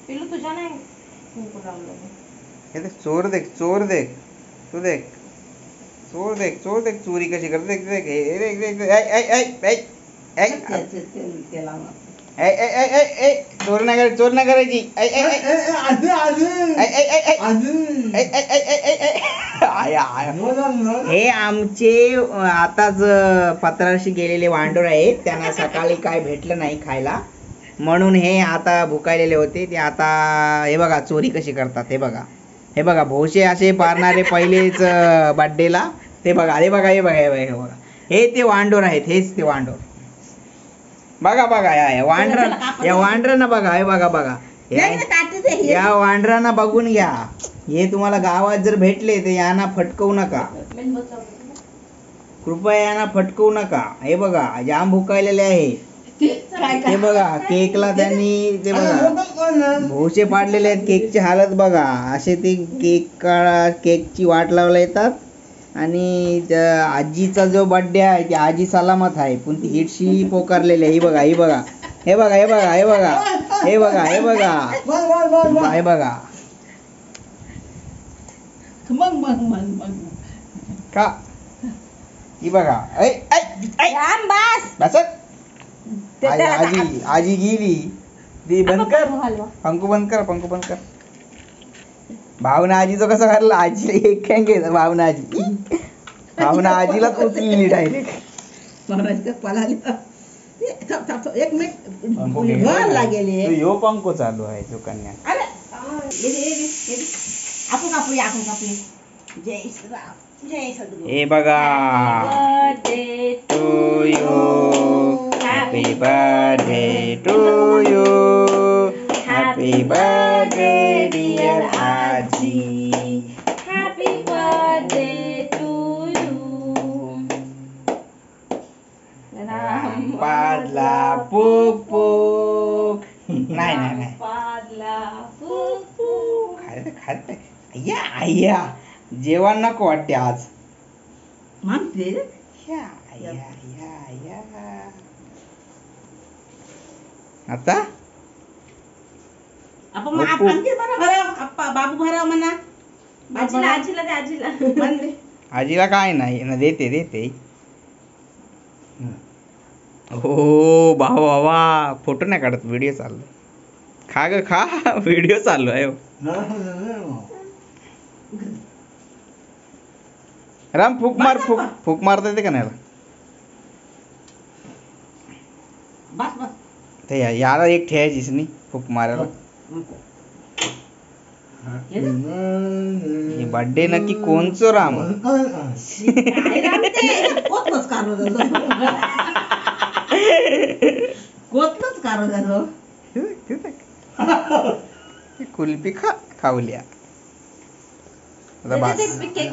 पिलू तुझ्या नाही कुंकू लावलं. हे देख, चोर देख, चोर देख, तू देख, चोर देख, चोर देख, चोरी कशी करते देख देख. हे देख देख देख. ऐ ऐ ऐ ऐ ऐ त्याला ऐ ऐ ऐ ऐ ऐ चोर नाही करायची, चोर नाही करायची. ऐ ऐ ऐ ऐ ऐ ऐ ऐ ऐ ऐ ऐ ऐ ऐ. आया आया. हे आमचे आताच पत्राशी गेलेले वांडोर आहेत. त्यांना सकाळी काय भेटलं नाही खायला, म्हणून हे आता भुकायलेले होते. ते आता हे बघा चोरी कशी करतात. हे बघा, हे बघा भोसे असे पारणारे पहिलेच बड्डेला. ते बघा, हे बघा, हे बघा, हे बघा, हे बघा, हे ते वांडोर आहेत. हेच ते वांडोर. बघा बघा, या वांढरांना बघा. हे बघा बघा, या वांढरांना बघून घ्या. हे तुम्हाला गावात जर भेटले तर यांना फटकवू नका, कृपया यांना फटकवू नका. हे बघा जाम भुकायलेले आहे. हे बघा केकला त्यांनी ते बघा भोसे पाडलेले आहेत. केकची हालत बघा. असे ते केकची वाट लावला येतात. आणि आजीचा जो बड्डे आहे ती आजी सलामत आहे, पण ती हिटशी पोकारलेली आहे. ही बघा, ही बघा, हे बघा, हे बघा, हे बघा, हे बघा, हे बघा, हे बघा का. ही बघा. ऐ ऐ ऐ बसत. आजी आजी गेली. ती बंद कर, पंखू बंद कर, पंखू बंद कर. भावना आजीचं कसं करलं. आजीला एक काय घ्यायचं. भावना आजी, भावना आजीलाच उचलली डायरेक्ट. एक मिनिट लागेल. यो पंखो चालू आहे जो कन्या. आपण कापूया, आपण कापूया. जय श्रीराम, जय सद्गुरू. हे बघा, to you, happy birthday to you, happy birthday dear आजी, हॅपी बर्थडे टू यू. पाडला पुक पुक. नाही नाही नाही, पाडला फुक फुक. खायला खायला. अय्या अय्या, जेवण नको वाटते आज. म्हणते या या या या. आता आपण बाबू भराव म्हणा. आजीला, आजीला दे, आजीला म्हणते. आजीला काय नाही ना, देते देते. हो भाऊ बाबा, फोटो नाही काढत, व्हिडिओ चालू. खा ग खा, व्हिडिओ चालू आहे. राम फूक मार, फूक फूक मारता येते का नाही. बस बस. ते याला एक ठेवायचीच नाही फूक मारायला. हे बर्थडे नक्की कोणचं राम. कोतलंच कारण झालं. कुल्फी खा, खावल्या.